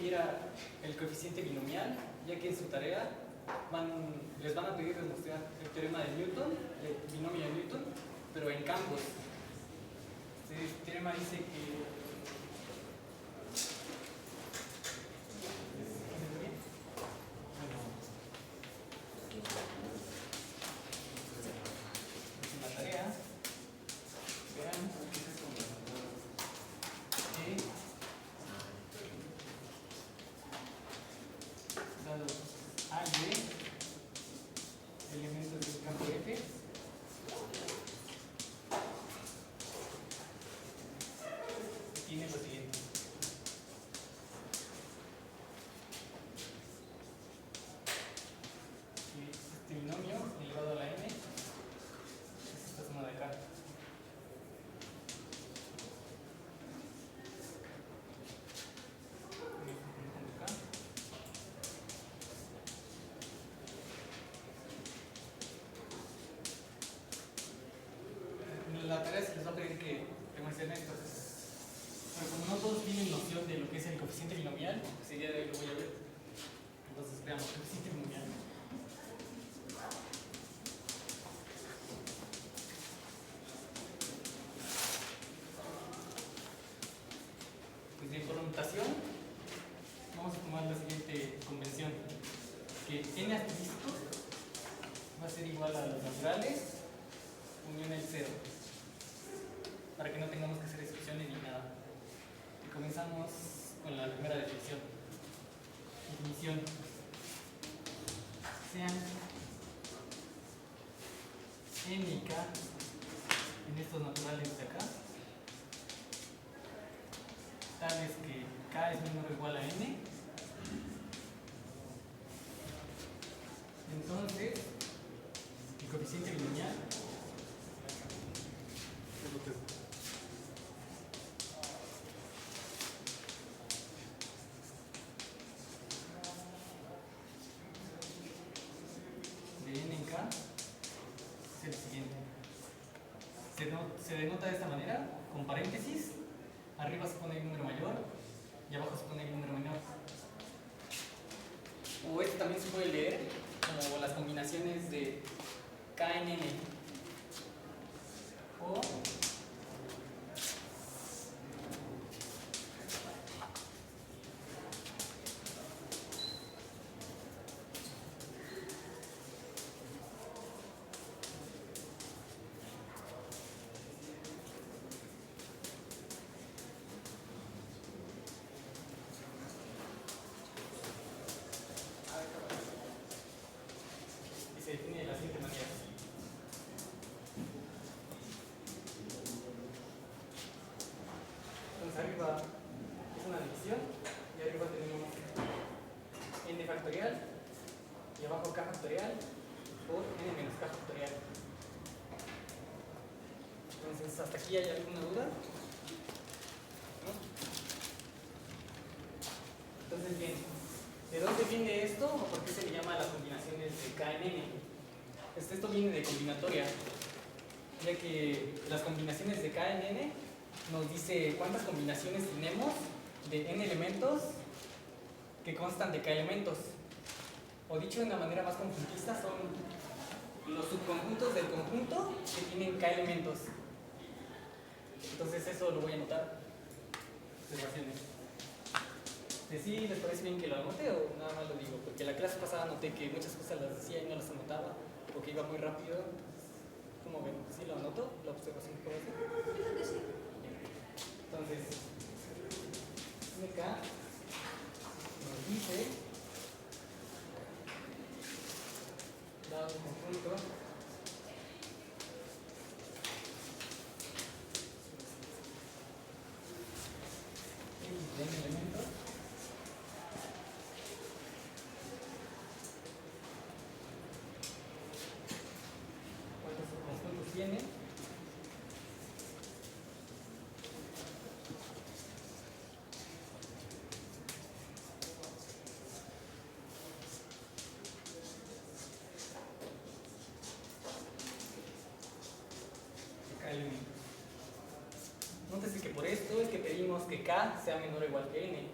viera el coeficiente binomial, ya que en su tarea les van a pedir demostrar el teorema de Newton, el binomio de Newton, pero en campos. El teorema dice que tiene lo siguiente. Este binomio elevado a la n es esta suma de acá. La tarea se les va a pedir que demuestren esto. Pero como no todos tienen noción de lo que es el coeficiente binomial, pues el día de hoy lo voy a ver. Entonces veamos el coeficiente binomial. Pues bien, por notación vamos a tomar la siguiente convención, que n asterisco va a ser igual a los naturales unión el 0, para que no tengamos que hacer excepciones ni nada. Y comenzamos con la primera definición. Definición: sean n y k en estos naturales de acá tales que k es menor o igual a n, entonces el coeficiente binomial de n en k es el siguiente. Se denota de esta manera, con paréntesis, arriba se pone el número mayor y abajo se pone el número menor. O este también se puede leer como las combinaciones de k en n. O se define de la siguiente manera. Entonces arriba es una división y arriba tenemos n factorial y abajo k factorial por n menos k factorial. Entonces, ¿hasta aquí hay alguna duda? ¿No? Entonces, bien, ¿de dónde viene esto o por qué se le llama las combinaciones de k en n? Esto viene de combinatoria, ya que las combinaciones de k en n nos dice cuántas combinaciones tenemos de n elementos que constan de k elementos. O dicho de una manera más conjuntista, son los subconjuntos del conjunto que tienen k elementos. Entonces eso lo voy a anotar. Observaciones. ¿Sí les parece bien que lo anote o nada más lo digo? Porque la clase pasada noté que muchas cosas las decía y no las anotaba, porque iba muy rápido. ¿Cómo ven? ¿Sí lo anoto? ¿La observación que puedo hacer? Yo creo que sí. Entonces, MK nos dice, dado un conjunto X de n elementos, ¿cuántos subconjuntos tiene? Nótese que por esto es que pedimos que k sea menor o igual que n,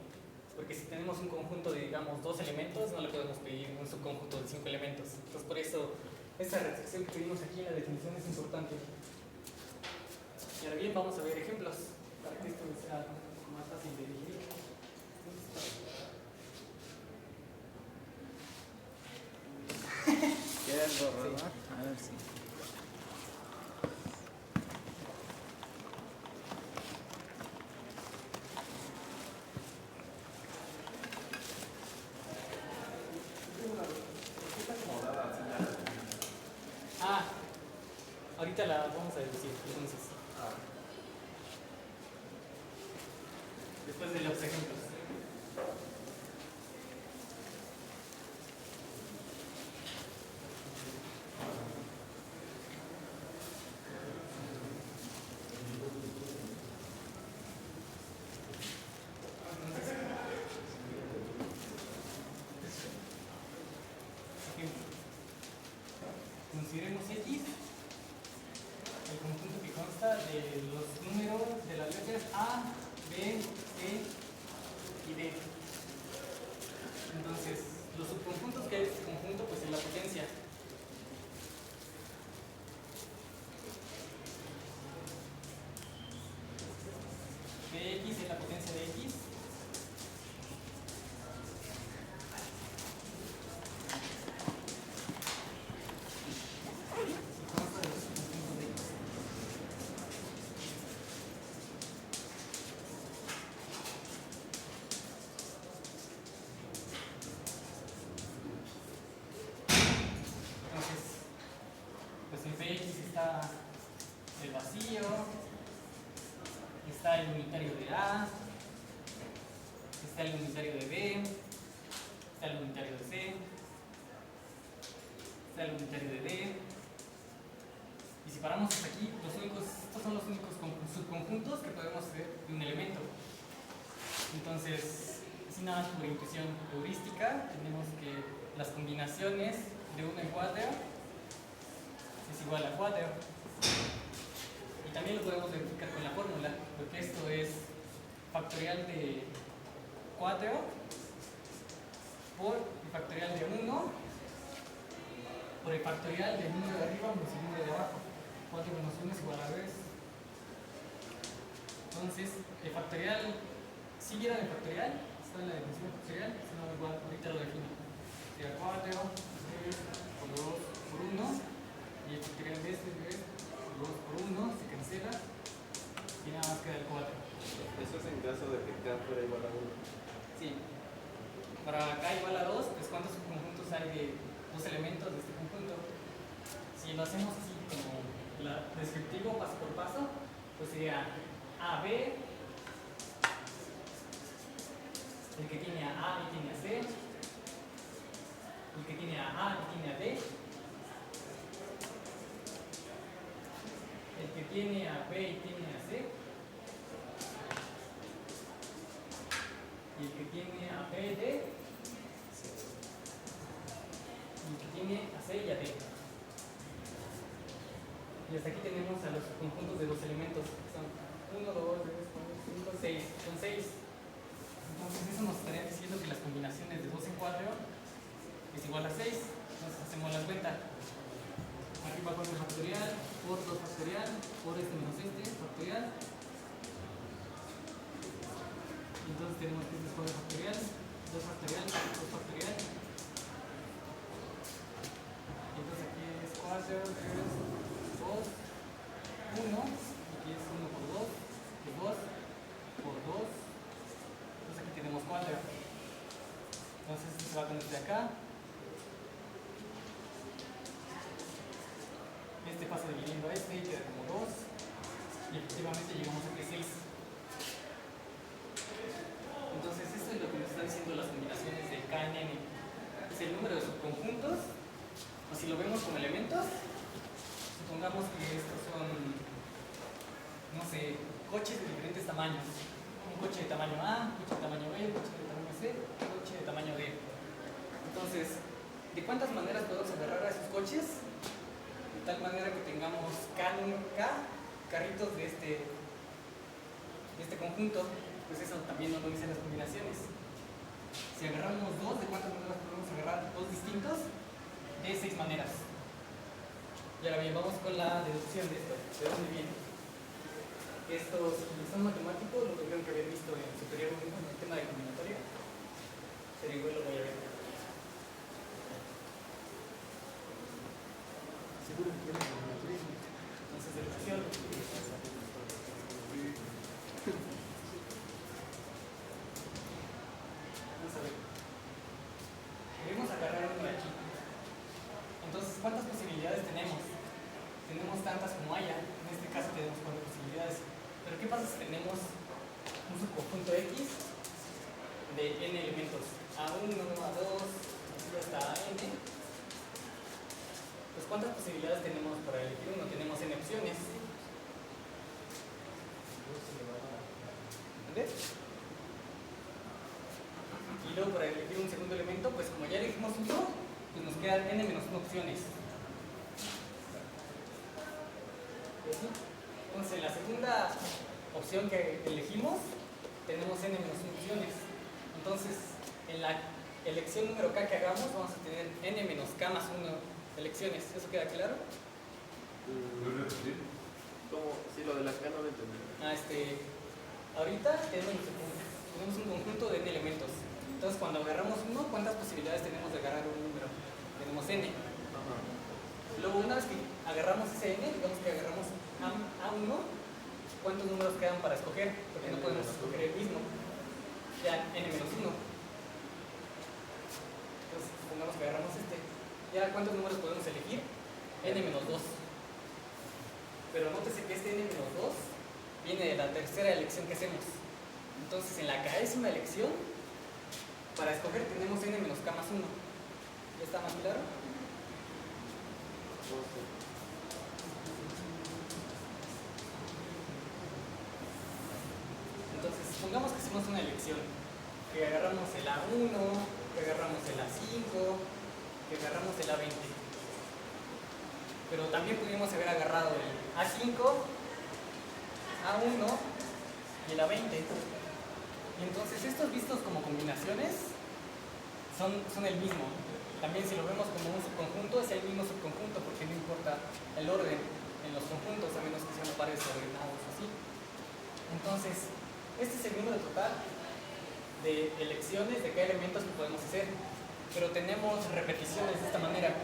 porque si tenemos tenemos un conjunto de, digamos, 2 elementos, no le podemos pedir un subconjunto de 5 elementos. Entonces, por eso, esta restricción que pedimos aquí en la definición es importante. Y ahora bien, vamos a ver ejemplos para que esto sea un poco más fácil de digerir. ¿Quieres borrar? Sí. A ver si. Ah, ahorita la vamos a deducir, entonces. Después de los ejemplos. Consideremos X, el conjunto que consta de los números de las letras A, B, C y D. Entonces, los subconjuntos que hay de este conjunto, pues es la potencia. Bx es la potencia de X. Pues en Px está el vacío, está el unitario de A, está el unitario de B, está el unitario de C, está el unitario de D. Y si paramos hasta aquí, estos son los únicos subconjuntos que podemos hacer de un elemento. Entonces, sin nada más por intuición heurística, tenemos que las combinaciones de 1 en 4 es igual a 4. Y también lo podemos verificar con la fórmula, porque esto es factorial de 4 por el factorial de 1 por el factorial del número de arriba menos el número de abajo. 4 menos 1 es igual a 3. Entonces, el factorial, si vieron el factorial, está en la definición factorial, si no, igual, ahorita lo defino. Sería 4, 3 por 2 por 1, y el factorial de este es 2 por 1, se cancela, y nada más queda el 4. Eso es en caso de que K fuera igual a 1. Sí. Para K igual a 2, pues ¿cuántos subconjuntos hay de dos elementos de este conjunto? Si lo hacemos así como descriptivo, paso por paso, pues sería AB, el que tiene a A y tiene a C, el que tiene a A y tiene a D, el que tiene a B y tiene a C, y el que tiene a B, D, y el que tiene a C y a D. Y hasta aquí tenemos a los conjuntos de dos elementos, que son 1, 2, 3, 4, 5, 6. Son 6. Entonces eso nos estaría diciendo que las combinaciones de 2 en 4 es igual a 6. Entonces hacemos la cuenta. Arriba 4 factorial, por 2 factorial, por este menos este factorial. Entonces tenemos que este es 4 factorial, 2 factorial, 2 factorial. Entonces aquí es 4, 3, 2, 1, aquí es 1 por 2, 2 por 2, entonces aquí tenemos 4. Entonces esto se va con este de acá. Este pasa dividiendo a este y queda como 2. Y efectivamente llegamos a que 6. Entonces esto es lo que nos están diciendo las combinaciones de K en N. Es el número de subconjuntos, o si lo vemos como elementos, supongamos que estos son, no sé, coches de diferentes tamaños. Un coche de tamaño A, un coche de tamaño B, un coche de tamaño C, un coche de tamaño D. Entonces, ¿de cuántas maneras podemos agarrar a esos coches? De tal manera que tengamos K carritos de este conjunto. Pues eso también nos lo dicen las combinaciones. de 6 maneras. Y ahora bien, vamos con la deducción de esto. ¿De dónde viene? Esto, si son matemáticos, lo tendrían que haber visto en superior 1 en el tema de combinatoria. Pero igual lo voy a ver. Seguro que tienes combinatoria. Entonces, deducción. Vamos a ver. Queremos agarrar uno de aquí. Entonces, ¿cuántas posibilidades tenemos? Tenemos tantas como haya. En este caso tenemos 4 posibilidades. Pero ¿qué pasa si tenemos un subconjunto X de n elementos? A1, A2, así hasta n. Pues ¿cuántas posibilidades tenemos para elegir uno? Tenemos n opciones. ¿Entiendes? Y luego para elegir un segundo elemento, pues como ya elegimos uno, pues nos quedan n menos 1 opciones. Entonces en la segunda opción que elegimos, tenemos n menos 1 opciones. Entonces en la elección número k que hagamos, vamos a tener n menos k más 1 elecciones. ¿Eso queda claro? ¿Cómo? Sí, lo de la K no lo entendí. Ahorita tenemos un conjunto de n elementos. Entonces cuando agarramos uno, ¿cuántas posibilidades tenemos de agarrar un número? Tenemos n. Ajá. Luego una vez que agarramos ese n, digamos que agarramos a1, ¿cuántos números quedan para escoger? Porque no podemos escoger el mismo. Ya n menos 1. Entonces supongamos que agarramos este. ¿Ya cuántos números podemos elegir? n menos 2. Pero nótese que este n menos 2 viene de la tercera elección que hacemos. Entonces en la késima elección, para escoger tenemos n menos k más 1. ¿Ya está más claro? Entonces supongamos que hacemos una elección, que agarramos el A1, que agarramos el A5, que agarramos el A20. Pero también pudimos haber agarrado el A5, A1 y el A20. Y entonces estos vistos como combinaciones son el mismo. También si lo vemos como un subconjunto, es el mismo subconjunto porque no importa el orden en los conjuntos, a menos que sean pares ordenados así. Entonces, este es el número total de elecciones de qué elementos que podemos hacer. Pero tenemos repeticiones de esta manera.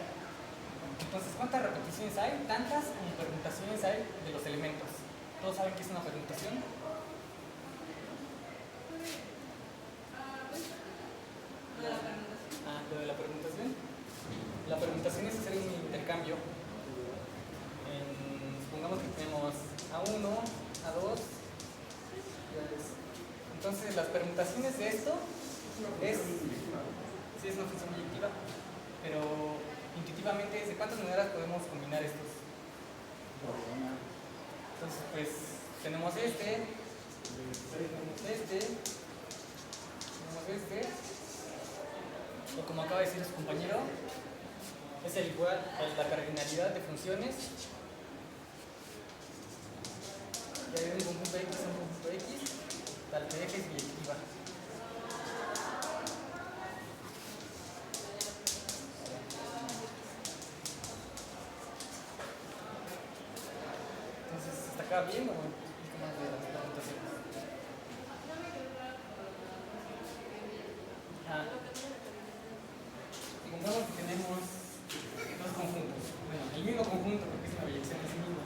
Entonces, ¿cuántas repeticiones hay? Tantas como permutaciones hay de los elementos. ¿Todos saben qué es una permutación? Lo de la permutación. La permutación es hacer un intercambio. Supongamos que tenemos A1, A2 y A3. Entonces, las permutaciones de esto sí es una función proyectiva, pero intuitivamente es de cuántas maneras podemos combinar estos. Entonces, pues tenemos este, o como acaba de decir su compañero, es el igual a la cardinalidad de funciones que hay de un conjunto X a un conjunto X, tal que X es biyectiva. Entonces, ¿hasta acá bien o un poquito más de las preguntaciones? Supongamos que tenemos dos conjuntos. Bueno, el mismo conjunto porque es una biyección en sí mismo.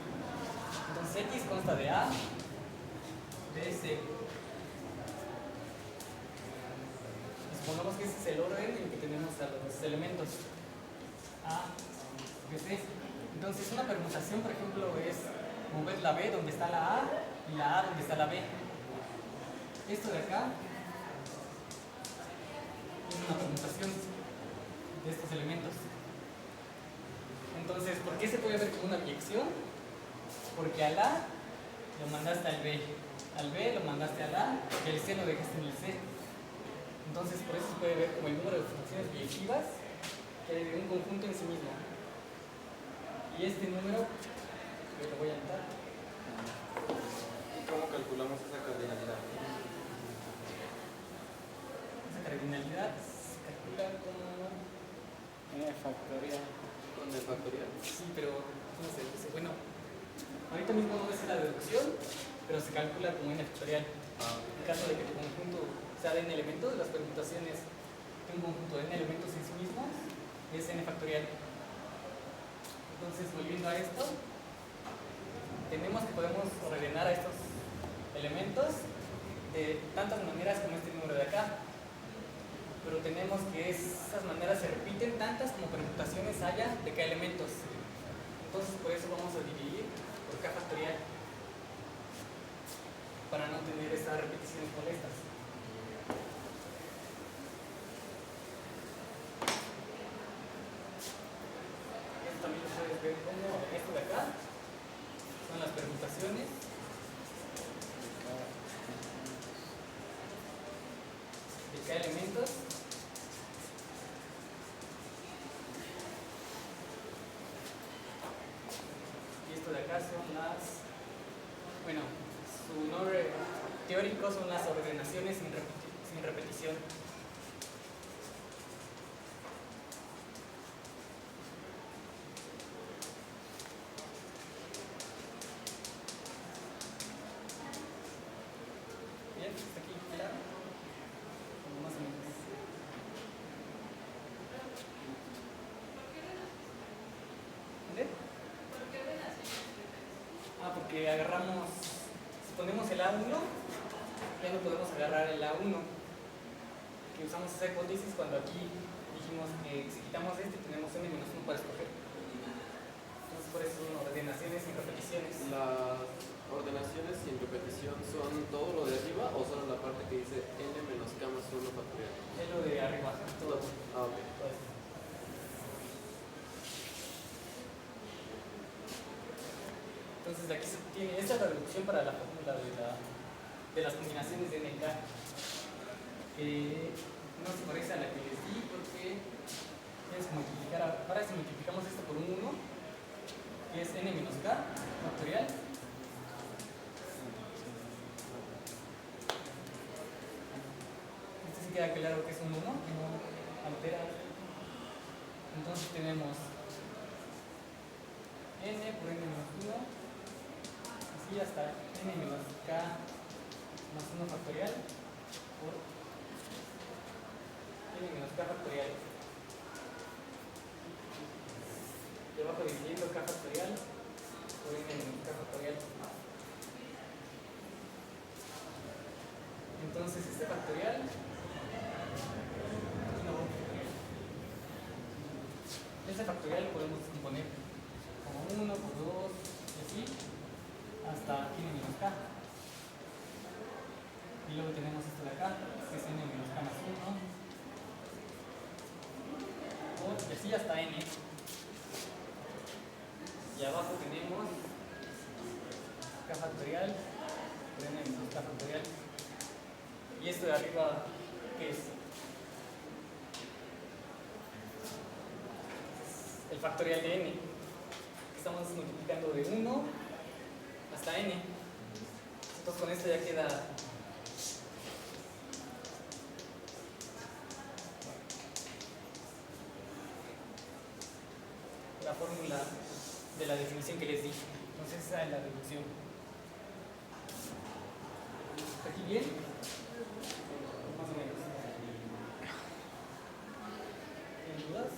Entonces X consta de A, B, C. Y supongamos que ese es el orden en que tenemos a los elementos A, B, C. Entonces una permutación, por ejemplo, es mover la B donde está la A y la A donde está la B. Esto de acá es una permutación de estos elementos. Entonces, ¿por qué se puede ver como una biyección? Porque al A lo mandaste al B lo mandaste al A y el C lo dejaste en el C. Entonces, por eso se puede ver como el número de funciones biyectivas que hay de un conjunto en sí mismo. Y este número, que lo voy a anotar. ¿Y cómo calculamos esa cardinalidad? Esa cardinalidad se calcula como N factorial. Con el factorial. Sí, pero ¿cómo se dice? Bueno, ahorita mismo no es la deducción, pero se calcula como n factorial. En caso de que tu conjunto sea de n elementos, las permutaciones de un conjunto de n elementos en sí mismos es n factorial. Entonces, volviendo a esto, tenemos que podemos ordenar a estos elementos de tantas maneras como este número de acá. Pero tenemos que esas maneras se repiten tantas como permutaciones haya de k elementos. Entonces, por eso vamos a dividir por k factorial, para no tener estas repeticiones molestas. Esto también lo puedes ver como esto de acá son las permutaciones de k elementos. Y esto de acá son las, bueno, su nombre teórico son las ordenaciones sin repetición. Bien, hasta aquí, claro. Como más o menos. ¿Dónde? Porque agarramos, si ponemos el A1, ya no podemos agarrar el A1, que usamos esa hipótesis cuando aquí dijimos que si quitamos este tenemos n-1 para escoger. Entonces por eso son ordenaciones sin repeticiones. Las ordenaciones sin repetición son todo lo de arriba o solo la parte que dice n menos k más 1 factorial. Es lo de arriba, todo. Ah, ok. Todo esto. Entonces aquí se tiene, esta es la reducción para la fórmula de las combinaciones de n y k, que no se parece a la que les di porque tienes que multiplicar, para si multiplicamos esto por un 1, que es n menos k factorial, este sí queda claro que es un 1, no altera. Entonces tenemos n por n menos 1 así hasta n menos k más 1 factorial por n menos k factorial. Y abajo dividiendo k factorial por n menos k factorial. Entonces este factorial no, este factorial lo podemos componer como 1 por 2 y así hasta n menos k. Y luego tenemos esto de acá, que es n menos k más 1. Y así hasta n. Y abajo tenemos k factorial por n menos k factorial. Y esto de arriba, ¿qué es? El factorial de n. Estamos multiplicando de 1 hasta n. Entonces con esto ya queda la fórmula de la definición que les di. Entonces esa es la reducción. ¿Está aquí bien? Más o menos. ¿Tienen dudas?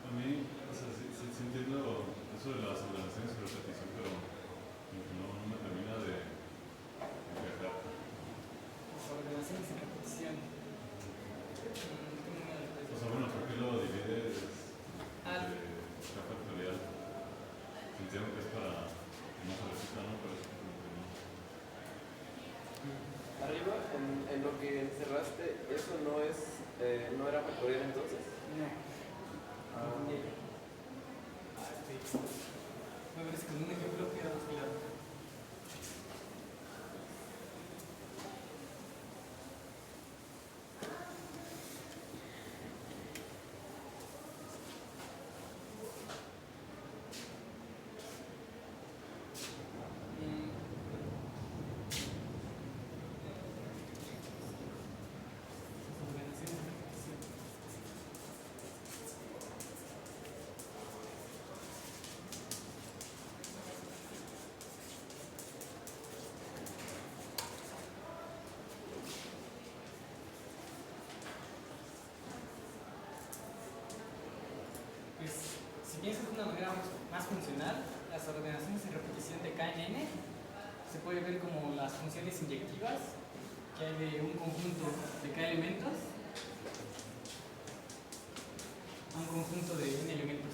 A mí, o sea, sí entiendo eso de las ordenaciones y repetición, pero no me termina de encajar. Las ordenaciones sin repetición. O sea, bueno, ¿por qué lo divides k factorial? Entiendo que es para que no se repita, ¿no? Pero es como que no. Arriba, en lo que encerraste, ¿eso no es no era factorial entonces? No. Me parece que con un ejemplo queda más claro. piensas de una manera más funcional, las ordenaciones en repetición de KNN se puede ver como las funciones inyectivas que hay de un conjunto de K elementos a un conjunto de N elementos.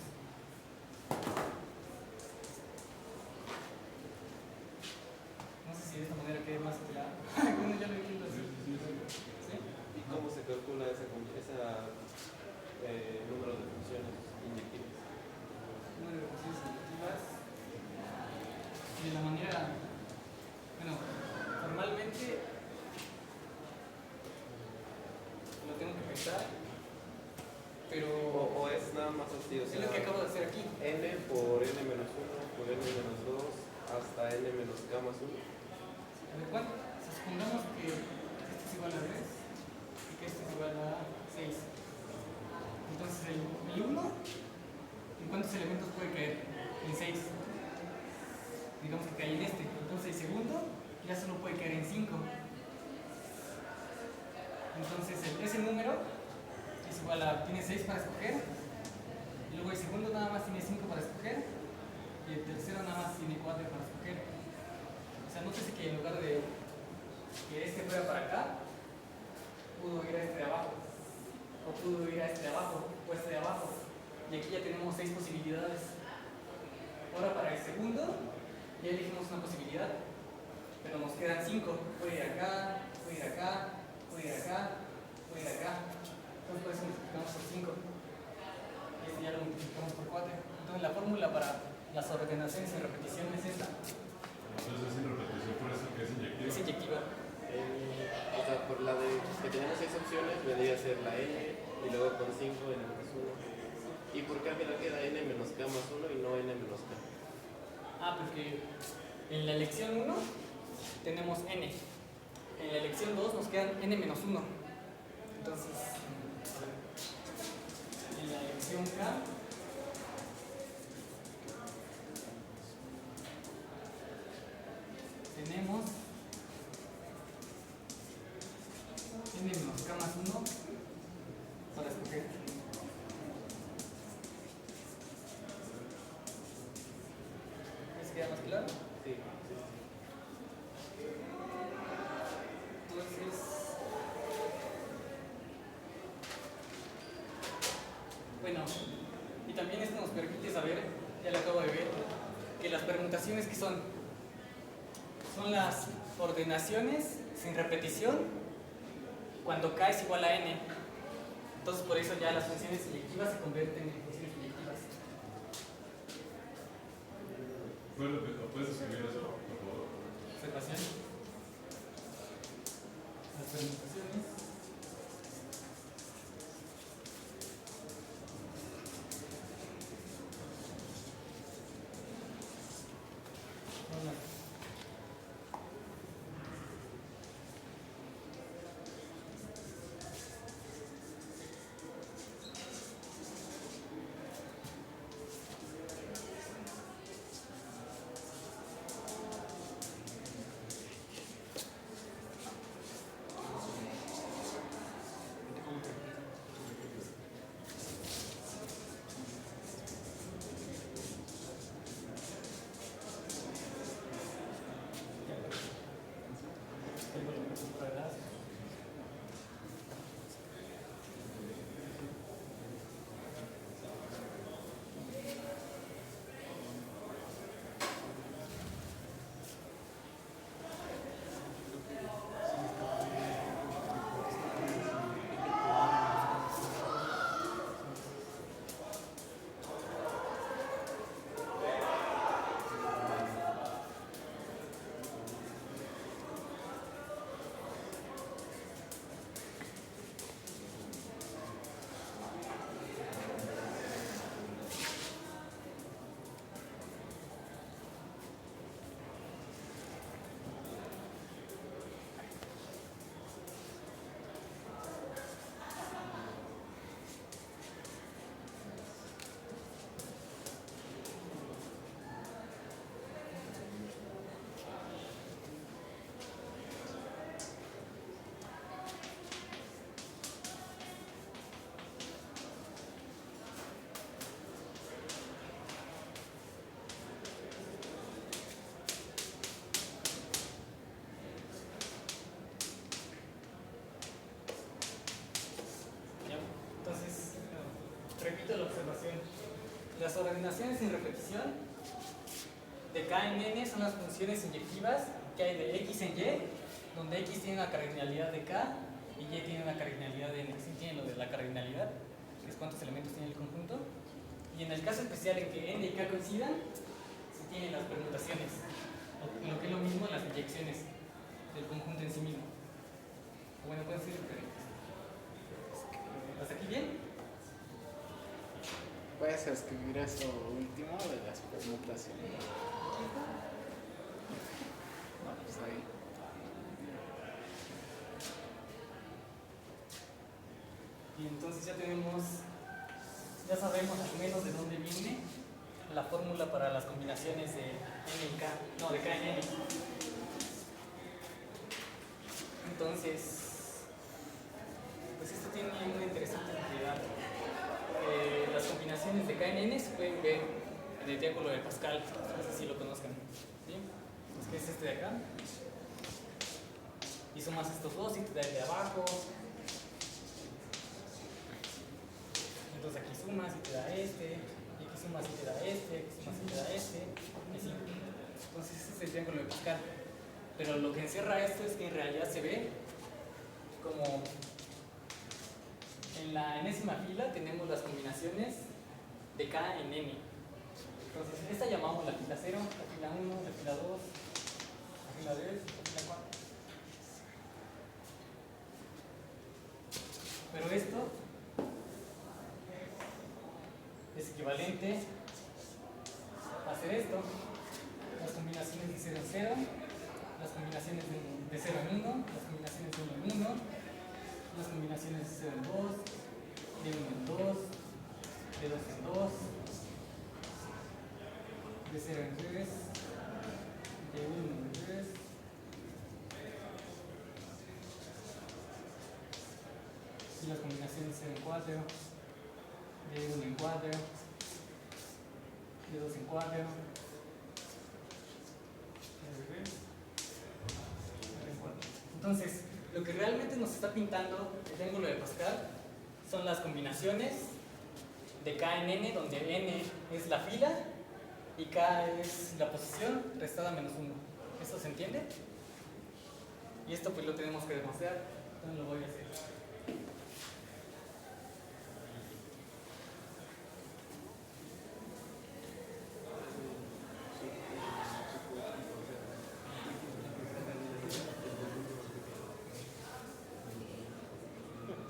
No sé si de esta manera quede más claro. Bueno, ya lo entiendo así. ¿Sí? ¿Y cómo se calcula ese número de funciones inyectivas? Número de funciones inyectivas. De la manera, bueno, formalmente lo tengo que pensar, pero O es nada más así, o es sea, lo que acabo de hacer aquí. n por n menos 1 por n menos 2 hasta n menos k más 1. A ver, ¿cuánto? Supongamos que esto es igual a 3 y que esto es igual a 6. Entonces el 1, ¿en cuántos elementos puede caer? En 6. Digamos que cae en este. Entonces el segundo ya solo puede caer en 5. Entonces ese número es igual a, tiene 6 para escoger, y luego el segundo nada más tiene 5 para escoger, y el tercero nada más tiene 4 para escoger. O sea, nótese que en lugar de que este fuera para acá, pudo ir a este de abajo, o pudo ir a este de abajo, o este de abajo, y aquí ya tenemos 6 posibilidades. Ahora para el segundo ya elegimos una posibilidad, pero nos quedan 5. Puede ir acá, puede ir acá, puede ir acá, puede ir acá. Entonces por eso multiplicamos por 5. Y este ya lo multiplicamos por 4. Entonces la fórmula para las ordenaciones en repetición es esta. Entonces es sin repetición, por eso que es inyectiva. Es inyectiva. O sea, por la de que tenemos 6 opciones, vendría a ser la n, y luego con 5 n menos 1. ¿Y por qué al final queda n menos k más 1 y no n menos k? Porque en la elección 1 tenemos n. En la elección 2 nos quedan n menos 1. Entonces, en la elección K tenemos n menos k más 1 para escoger. ¿Se queda más claro? Sí, Entonces, bueno, y también esto nos permite saber, ya lo acabo de ver, que las permutaciones que son las ordenaciones sin repetición cuando k es igual a n. Entonces por eso ya las funciones inyectivas se convierten en funciones inyectivas. ¿Puedes escribir eso, por favor? Observación. Las permutaciones son las repito la observación. Las ordenaciones sin repetición de K en N son las funciones inyectivas que hay de X en Y, donde X tiene una cardinalidad de K y Y tiene una cardinalidad de N. ¿Sí tienen lo de la cardinalidad? Que es cuántos elementos tiene el conjunto. Y en el caso especial en que N y K coincidan, se tienen las permutaciones, o lo que es lo mismo, las inyecciones del conjunto en sí mismo. O bueno, pueden ser diferentes. ¿Hasta aquí bien? Puedes escribir eso último de las permutaciones. No, pues ahí. Y entonces ya sabemos al menos de dónde viene la fórmula para las combinaciones de N y K, no, de K en N. Entonces, pues esto tiene una interesante propiedad. Las combinaciones de K en N se pueden ver en el triángulo de Pascal, no sé si lo conozcan. ¿Sí? Pues que es este de acá. Y sumas estos dos y te da el de abajo. Entonces aquí sumas y te da este, y aquí sumas y te da este, aquí sumas y te da este, y así. Entonces este es el triángulo de Pascal. Pero lo que encierra esto es que en realidad se ve como en la enésima fila tenemos las combinaciones de K en N. Entonces esta llamamos la fila 0, la fila 1, la fila 2, la fila 3, la fila 4. Pero esto es equivalente a hacer esto: las combinaciones de 0 en 0, las combinaciones de 0 en 1, las combinaciones de 1 en 1, las combinaciones de 0 en 2, de 1 en 2, de 2 en 2, de 0 en 3, de 1 en 3, y las combinaciones de 0 en 4, de 1 en 4, de 2 en 4, de 3, de 4. Entonces, lo que realmente nos está pintando el triángulo de Pascal son las combinaciones de K en N, donde N es la fila y K es la posición restada menos 1. ¿Eso se entiende? Y esto pues lo tenemos que demostrar, entonces lo voy a hacer.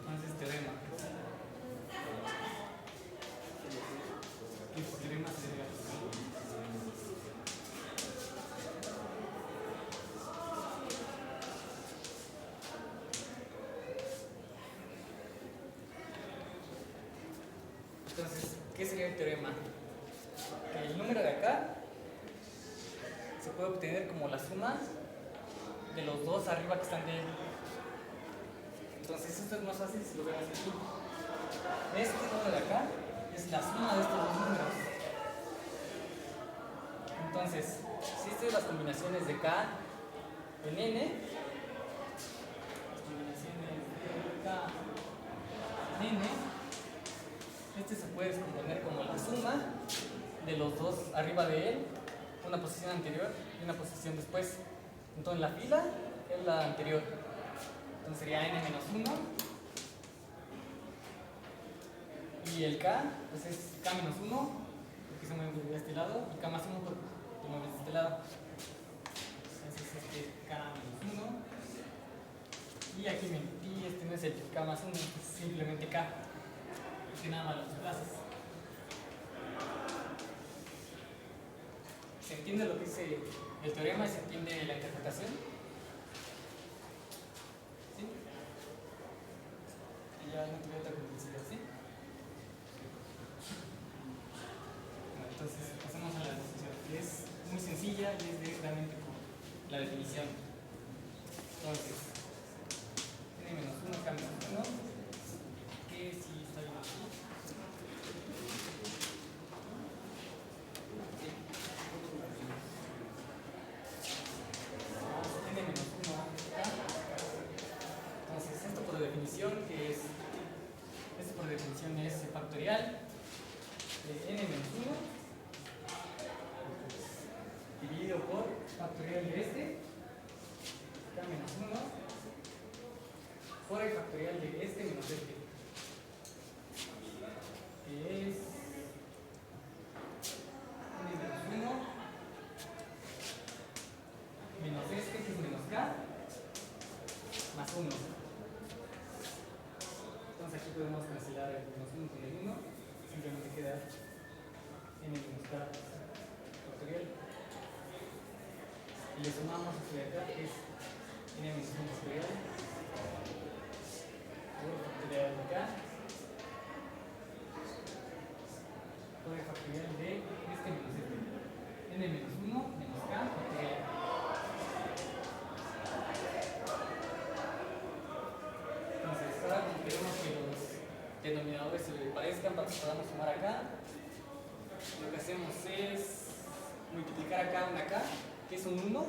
Entonces, teorema. ¿Qué teorema sería? Entonces, ¿qué sería el teorema? Que el número de acá se puede obtener como la suma de los dos arriba que están de él. Entonces esto es más fácil si lo vemos aquí. Este número de acá es la suma de estos dos números. Entonces, si estas son las combinaciones de K en N, las combinaciones de K en N, este se puede descomponer como la suma de los dos arriba de él, una posición anterior y una posición después. Entonces la fila es la anterior. Entonces sería n menos 1. Y el k, pues es k menos 1, porque se mueve de este lado, y k más 1 porque se mueve de este lado. Entonces este k menos 1. Y aquí mentí, este no es el k más 1, es simplemente k. Que nada más lo desplazas. ¿Se entiende lo que dice el teorema y se entiende la interpretación? ¿Sí? Y ya no tuve otra complejidad, ¿sí? Bueno, entonces pasamos a la definición, que es muy sencilla y es directamente con la definición. Entonces, n menos 1, k menos 1, que si está bien aquí. Entonces, esto por definición es factorial, de n menos 1 dividido por factorial de k menos 1 por el factorial de menos que es n menos 1 menos que es menos k, más 1. Entonces aquí podemos cancelar el menos 1 con el 1, simplemente queda n menos k factorial. Y le sumamos esto de acá, que es n menos 1 factorial por factorial de k por el factorial de menos n menos 1 menos k factorial. Entonces, ahora como queremos que los denominadores se le parezcan para que podamos sumar acá, lo que hacemos es multiplicar acá una k, que es un 1.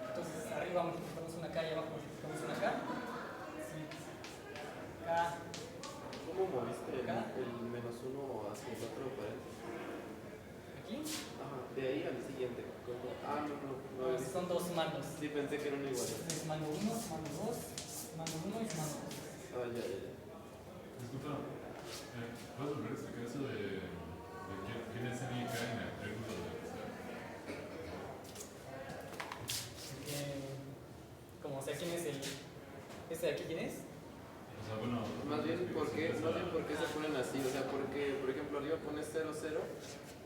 Entonces, arriba multiplicamos una k y abajo multiplicamos una k. Sí. K. ¿Cómo moviste el menos 1 hacia el otro paréntesis? ¿Aquí? Ajá, de ahí al siguiente. No, Son dos mandos. Sí, pensé que era una igualdad. Es mando 1, mando 2, mando 1 y mando 2. Ah, ya. Disculpa, ¿puedes volver a explicar eso de quién es el IK en el triángulo de Como, o sea, ¿quién es el. ¿Este de aquí quién es? O sea, bueno. Más bien, ¿por qué se ponen así? O sea, porque, por ejemplo, arriba pones 0, 0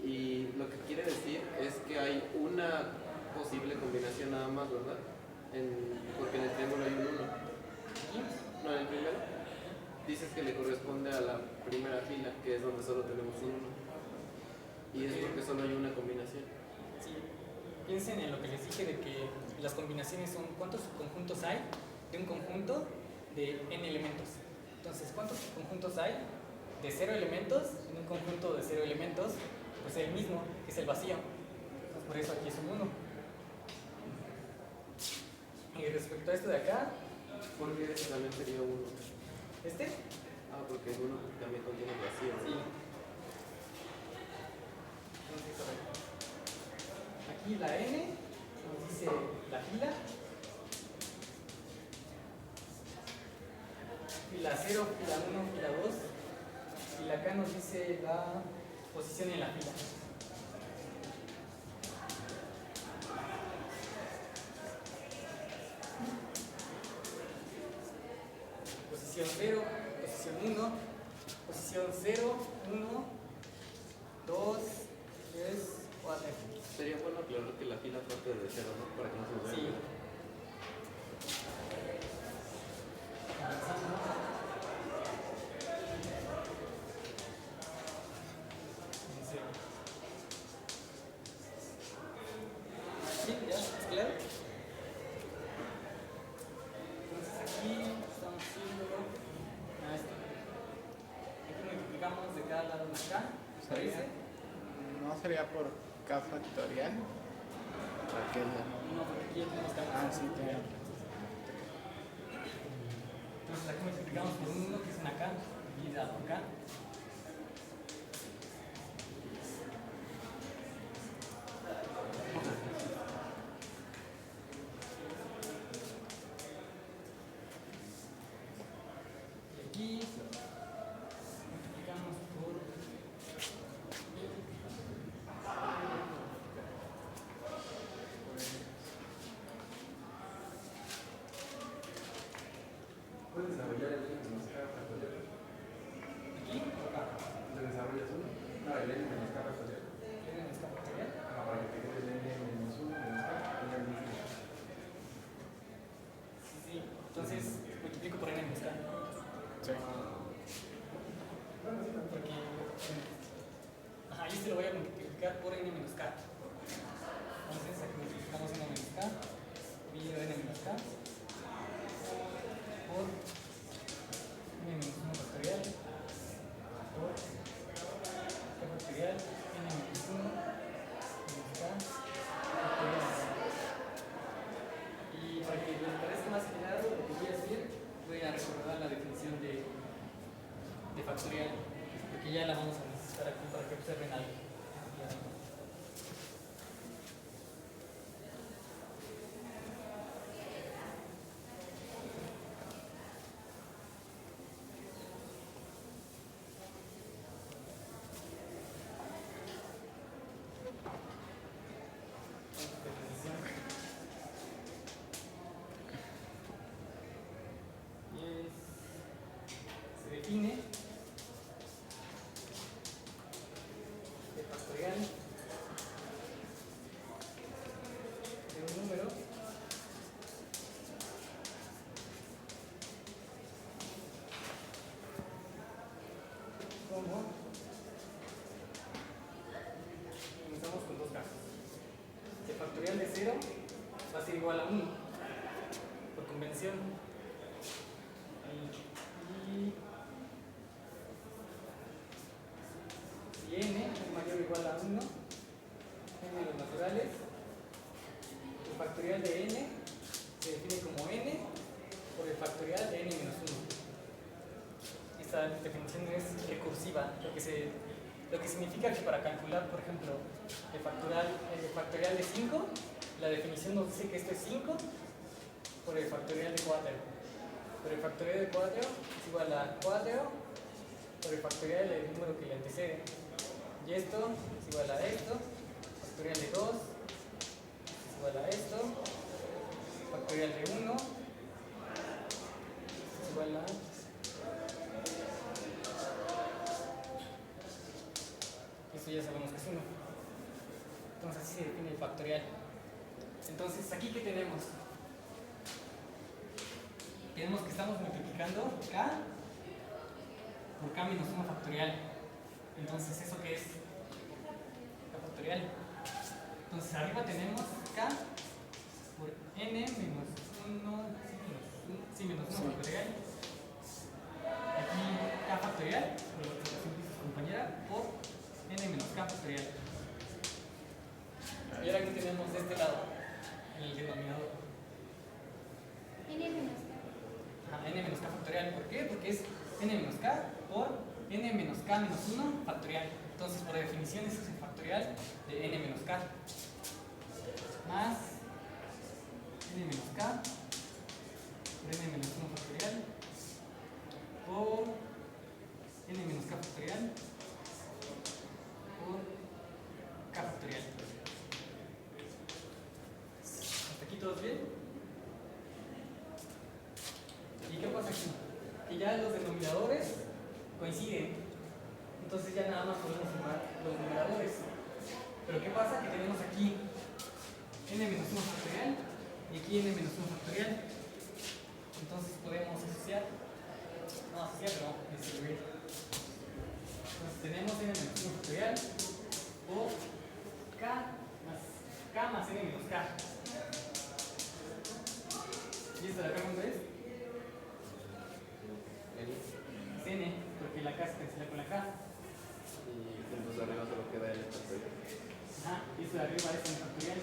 y lo que quiere decir es que hay una posible combinación nada más, ¿verdad? Porque en el triángulo hay un 1. No, en el primero. Dices que le corresponde a la primera fila, que es donde solo tenemos un 1. Y es porque solo hay una combinación. Sí. Piensen en lo que les dije de que las combinaciones son cuántos conjuntos hay de un conjunto de n elementos. Entonces, ¿cuántos conjuntos hay de 0 elementos en un conjunto de 0 elementos? Pues el mismo, que es el vacío. Entonces, por eso aquí es un 1. Y respecto a esto de acá, Porque ese también sería 1. ¿este? Ah, porque el 1 también contiene el vacío. Sí. Entonces, aquí la n nos dice la fila. Fila 0, fila 1, fila 2. Y acá nos dice la posición en la fila. Posición 0, posición 1, posición 0, 1, 2, 3, 4. Sería bueno aclarar que la fila parte de 0, ¿no? Para que no se nos vea. Sí. Avanzamos. En 0. ¿Sí? ¿Ya? ¿Es claro? Entonces aquí estamos haciendo esto. Aquí multiplicamos de cada lado una k. ¿Os parece? ¿No sería por k factorial? Aquella. No, porque aquí ya tenemos k. Ah, sí, claro. Entonces aquí multiplicamos por 1, que es una k, dividida por k. Y aquí multiplicamos por ¿Puedes desarrollar el n menos k factorial? aquí por acá. ¿Le desarrollas uno? No, el n menos k factorial. ¿Quieren esta factorial? Para que te quede el n menos 1 menos k y el mismo. Sí, sí. Entonces multiplico por n menos k. Sí. Porque. Ajá, y este lo voy a multiplicar por n menos k. Entonces aquí multiplicamos n menos k, dividido n menos k, por n menos 1 factorial, por k factorial, n menos 1 menos k factorial. Y para que les parezca más claro lo que voy a hacer, voy a recordar la definición de factorial, porque ya la vamos a necesitar. para que observen algo. Se define el factorial de un número como, comenzamos con dos casos. El factorial de 0 va a ser igual a 1 por convención. Y si n es mayor o igual a 1, n de los naturales, el factorial de n se define como n por el factorial de n menos 1. Esta definición es recursiva, lo que significa que para calcular, por ejemplo, el factorial de 5, la definición nos dice que esto es 5 por el factorial de 4. Pero el factorial de 4 es igual a 4 por el factorial del número que le antecede. Y esto es igual a esto, factorial de 2 es igual a esto, factorial de 1 es igual a esto, ya sabemos que es 1. Entonces así se define el factorial. Entonces, ¿aquí qué tenemos? Tenemos que estamos multiplicando k por k menos 1 factorial. Entonces, ¿eso qué es? K factorial. Entonces, arriba tenemos k por n menos 1, sí, menos 1 factorial. Aquí k factorial, por lo que se dice su compañera, por n menos k factorial. Y ahora, ¿qué tenemos de este lado? En el denominador. N menos K. N menos k factorial. ¿Por qué? Porque es n menos k por n menos k menos 1 factorial. Entonces, por definición, ese es el factorial de n menos k. Más n menos k por n menos 1 factorial por n menos k factorial por k factorial. ¿Hasta aquí todos bien? ¿Y qué pasa aquí? Que ya los denominadores coinciden. Entonces ya nada más podemos sumar los numeradores. Pero ¿qué pasa? Que tenemos aquí n-1 factorial y aquí n-1 factorial. Entonces podemos asociar. No, asociar, pero no, distribuir. Entonces tenemos n-1 factorial o k más n-k. ¿Y esto de acá cuánto es? Es n, porque la k se cancela con la k. Y entonces arriba solo queda el factorial. Ajá, y esto de arriba es n factorial.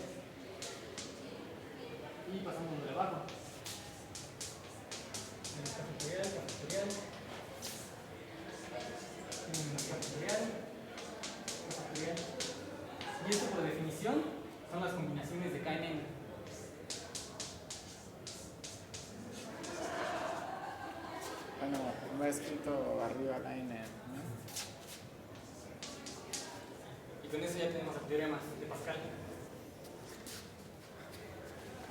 Y pasamos de abajo. N factorial, k factorial. N factorial, k factorial. Y esto por definición son las combinaciones de k en n. Bueno, me he escrito arriba la N, ¿no? Y con eso ya tenemos el teorema de Pascal.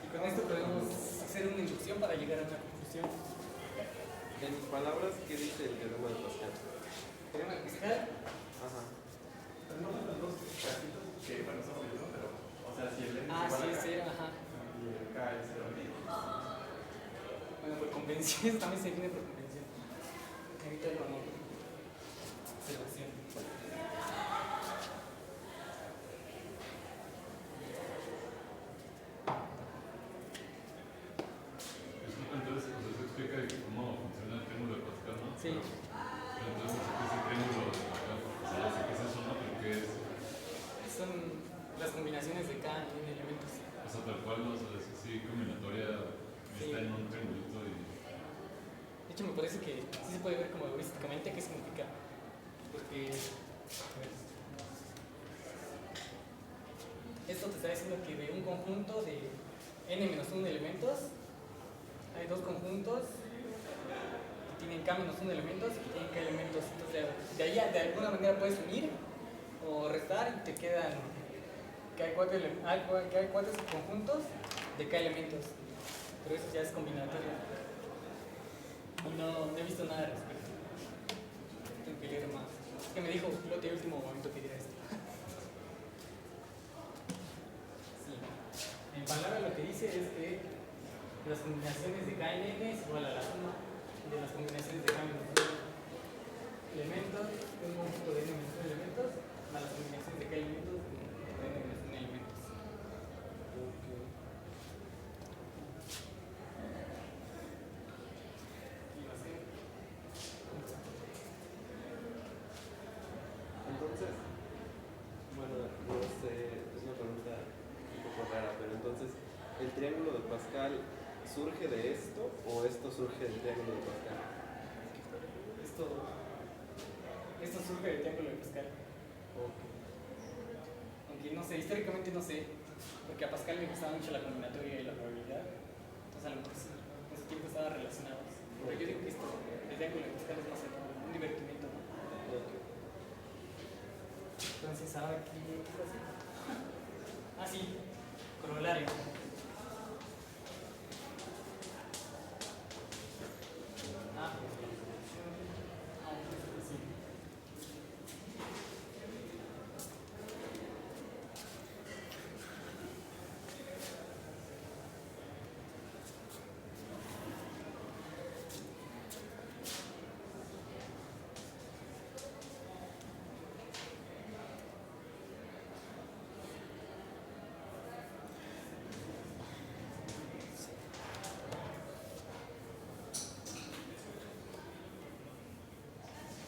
Y con esto podemos hacer una inducción para llegar a una conclusión. En palabras, ¿qué dice el teorema de Pascal? Teorema de Pascal. Ajá. Pero no son los dos casitos que, bueno, son los mismos, pero, o sea, si el N Ah, es igual sí, a K sí, ajá. y el K es 0 Bueno, por convención, también se define por convención. Ahorita como observación. Entonces, eso explica cómo funciona el triángulo de Pascal, ¿no? Sí. Pero entonces, ¿qué es el triángulo de Pascal? O sea, sé qué es eso, ¿no? Pero ¿qué es? Son las combinaciones de K en elementos. O sea, tal cual, ¿no? O sea, es así combinatoria, Sí. está en un triangulito y... De hecho, me parece que sí se puede ver como heurísticamente qué significa. Porque Esto te está diciendo que de un conjunto de n-1 elementos, hay dos conjuntos que tienen k-1 elementos y que tienen k elementos. Entonces, de ahí de alguna manera puedes unir o restar y te quedan que hay cuatro conjuntos de k elementos. Pero eso ya es combinatorio. Y no he visto nada al respecto. Tengo que leer más. Es que me dijo Flote el último momento que diera esto. Sí. En palabras lo que dice es que las combinaciones de k en n es igual a la suma de las combinaciones de k menos 1 elementos, un conjunto de n menos 1 elementos, más las combinaciones de k elementos de n menos 1 elementos. Entonces, bueno, no sé, es una pregunta un poco rara, pero entonces, ¿el triángulo de Pascal surge de esto o esto surge del triángulo de Pascal? Esto surge del triángulo de Pascal. Aunque no sé, históricamente no sé, porque a Pascal le gustaba mucho la combinatoria y la probabilidad. Entonces a lo mejor sí, en ese tiempo estaban relacionados. Pero yo digo que el triángulo de Pascal es más un divertimento, ¿no? Entonces ahora aquí, ¿qué es así? Ah, sí, corolario. Sí.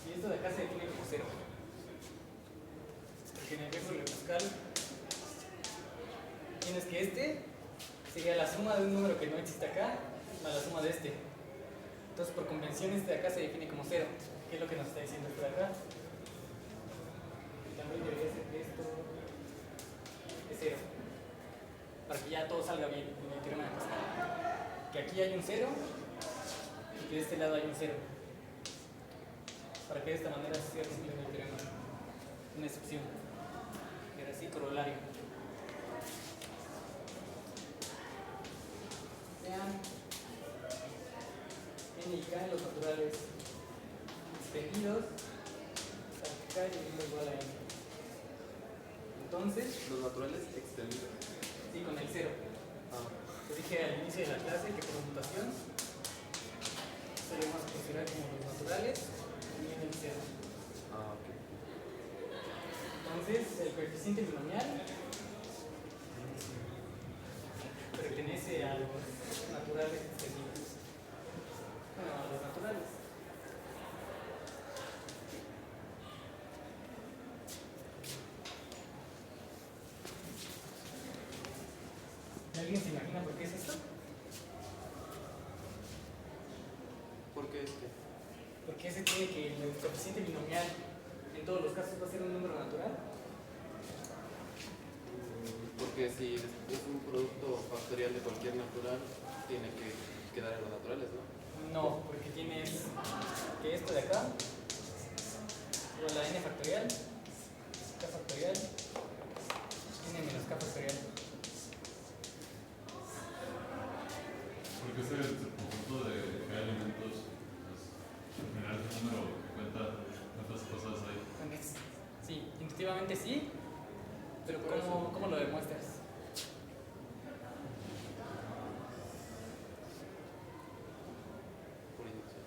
Y esto de acá se define como cero. Porque en el triángulo de Pascal tienes que este sería la suma de un número que no existe acá más la suma de este. Entonces por convención este de acá se define como cero. ¿Qué es lo que nos está diciendo esto de acá? También debería ser que esto es cero. Para que ya todo salga bien en el teorema de Pascal. Que aquí hay un cero y que de este lado hay un cero. Para que de esta manera sea simple en el teorema. Una excepción. Y ahora sí, corolario. Sean n y k en los naturales extendidos para que k es igual a n. Entonces, ¿Los naturales extendidos? sí, con el cero. Te dije al inicio de la clase que por computación se le vamos a considerar como los naturales y en el cero. Ok. Entonces, el coeficiente binomial pertenece a los naturales extendidos. Bueno, a los naturales. ¿Alguien se imagina por qué es esto? ¿Por qué este? Porque se tiene que el coeficiente binomial en todos los casos va a ser un número natural. Porque si es un producto factorial de cualquier natural, tiene que quedar en los naturales, ¿no? No, porque tienes que esto de acá, igual a n factorial, k factorial, n menos k factorial. Porque ese conjunto de k elementos, pues, al final es un número que cuenta cuántas cosas hay. Sí, intuitivamente sí, pero ¿cómo lo demuestras? Por inducción.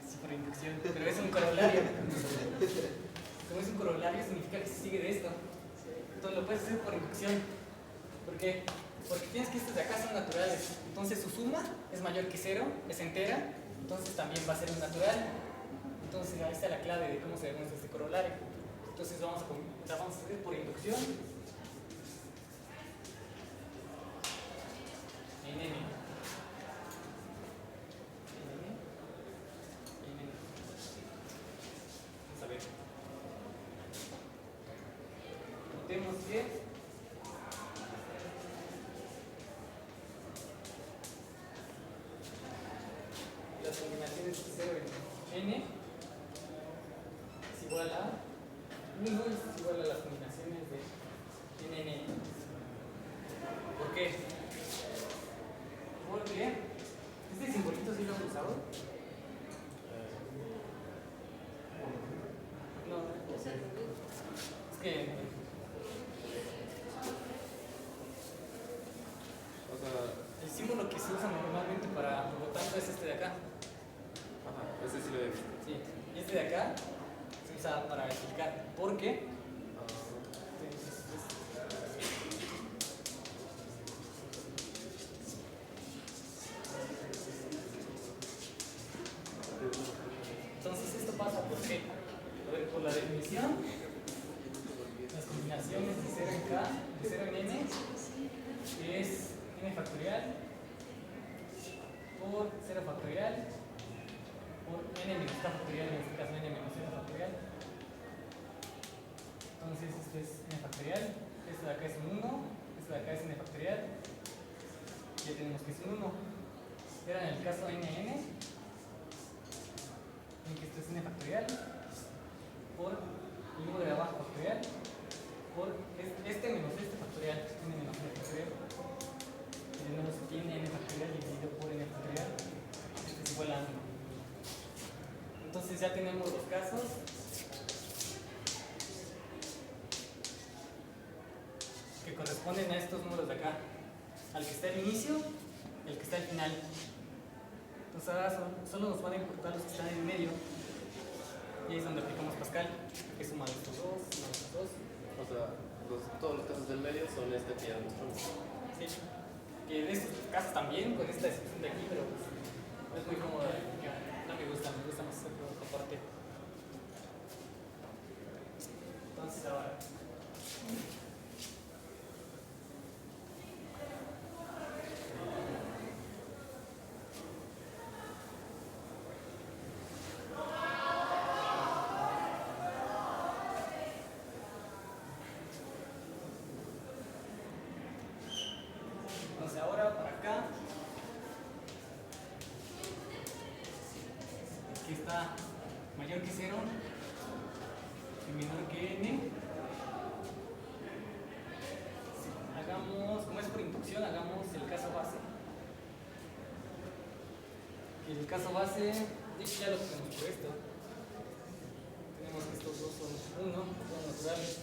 Sí, por inducción, pero es un corolario. Como es un corolario, significa que se sigue de esto. Entonces lo puedes hacer por inducción. ¿Por qué? Porque tienes que estos de acá son naturales. Entonces su suma es mayor que cero, es entera. Entonces también va a ser un natural. Entonces ahí está la clave de cómo se demuestra este corolario. Entonces vamos a hacer por inducción. En n. Vamos a ver. que las combinaciones de 0 en n es igual a 1 es igual a las combinaciones de n en n. ¿Por qué? Porque este simbolito sí lo han usado. No, es que O sea, el símbolo que se usa normalmente para por lo tanto es este de acá. ajá, ese sí lo he visto. Sí, y este de acá se usa para explicar por qué. Entonces esto pasa porque, a ver, por la definición, las combinaciones de 0 en k, de 0 en n, es n factorial por 0 factorial por n menos k factorial, en este caso n menos 0 factorial. Entonces esto es n factorial, esto de acá es un 1, esto de acá es n factorial, ya tenemos que es un 1. Era en el caso nn, en que esto es n factorial por el número de abajo factorial por este menos este factorial, n menos n factorial. Y de nuevo se tiene n factorial dividido por n factorial, esto es igual a 1. Entonces ya tenemos los casos que corresponden a estos números de acá, al que está al inicio y el que está al final. Entonces ahora solo nos van a importar los que están en medio, y ahí es donde aplicamos Pascal, que suma de estos dos, suma de estos dos. O sea, todos los casos del medio son este que ya mostramos. Sí, que de estos casos también, con esta descripción de aquí, pero pues, no es muy cómodo, no me gusta más hacerlo otra parte. Entonces ahora para acá, que está mayor que 0 y menor que n. Hagamos, como es por inducción, hagamos el caso base. Y el caso base, de hecho ya lo tenemos por esto. Tenemos que estos dos son 1, son naturales.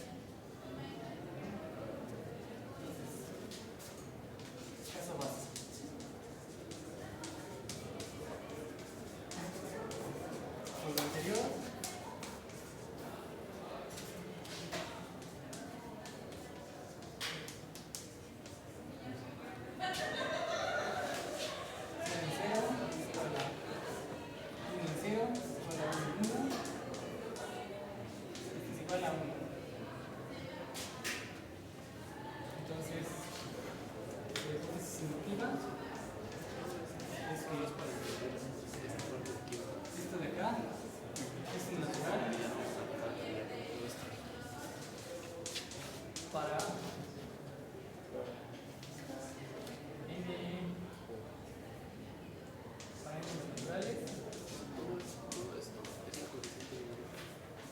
Caso base. Con lo anterior, para n naturales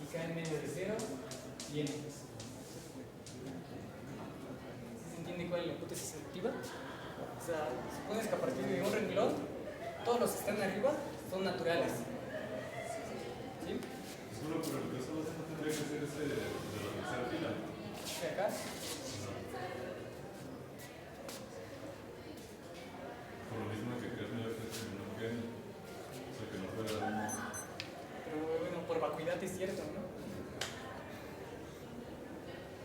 y k en medio de 0 y n. ¿Se entiende cuál es la hipótesis inductiva? O sea, supones que a partir de un renglón todos los que están arriba son naturales. ¿Sí? Solo por el caso no tendría que ser ese de la tercera fila. ¿De acá? Por lo mismo que es mayor que el menor que n. O sea, que no puede dar uno. Pero bueno, por vacuidad es cierto, ¿no?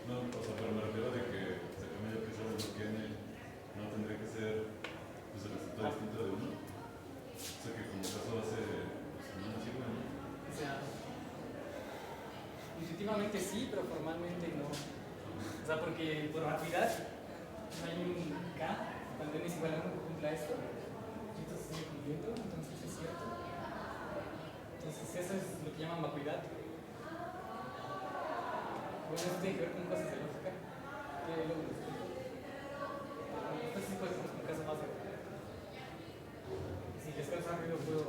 No, o sea, pero me refiero de que mayor que sea menor que n no tendría que ser pues, el resultado distinto de uno. O sea, que como caso base pues, no nos sirve, ¿no? O sea, intuitivamente sí, pero formalmente no. O sea, porque por vacuidad no hay un K, cuando n es igual a 1 que cumpla esto. Y esto se sigue cumpliendo, entonces es cierto. Entonces eso es lo que llaman vacuidad. Bueno, eso tiene que ver con cosas de lógica. luego les explico. Este sí puede ser un caso más de. Si les causa ruido, puedo.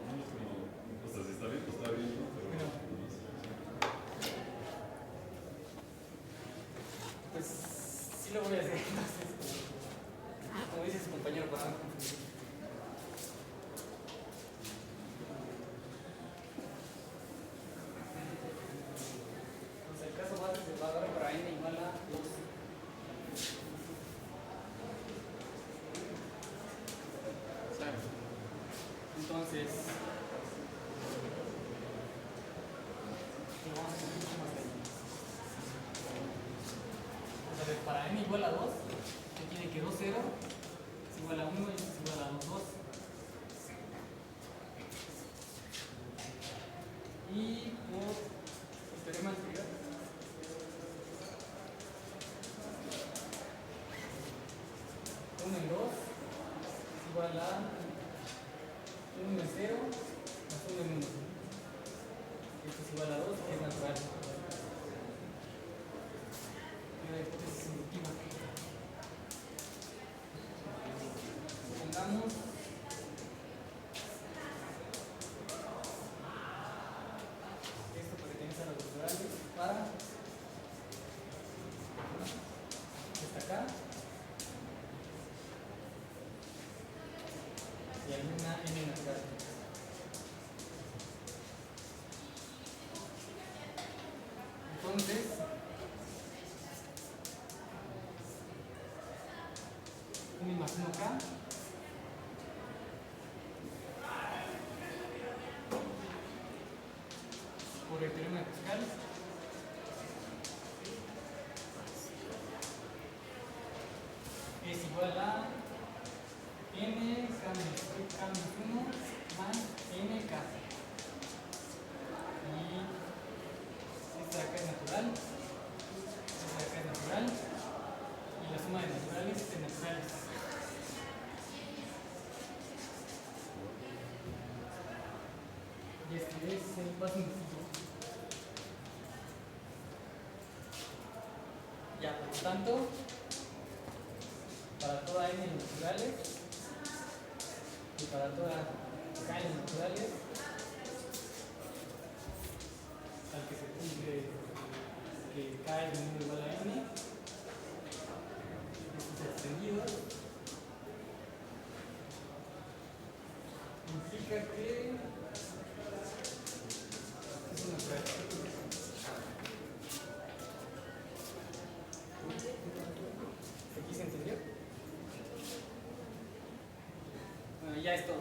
No es como, o sea, si está bien, pues está bien, ¿no? Pero Bueno. no sé. Pues sí lo voy a hacer, entonces, como dice su compañero, para no confundir. Entonces el caso base se va a dar para n igual a 2. Claro. Entonces, lo vamos a hacer un poco más grande. Vamos a ver, para n igual a 2, que tiene que 2, 0 es igual a 1 y es igual a 2, 2. Y por el teorema anterior, uno en 2 es igual a 1 en 0 más 1 en 1. Esto es igual a 2, que es natural. Y una hipótesis inductiva. Supongamos esto pertenece a los naturales para destacar y alguna n natural. Entonces, n más 1k por el teorema de Pascal es igual a n k menos 1 más nk. Y esta de acá es natural, esta de acá es natural, y la suma de naturales es de naturales. Y este es el más sencillo. Ya, por lo tanto, para toda n naturales y para toda k n naturales, al que se cumple que k es menor o igual a n, estos extendidos, implica que es una prueba. ¿Aquí se entendió? Bueno, ya es todo.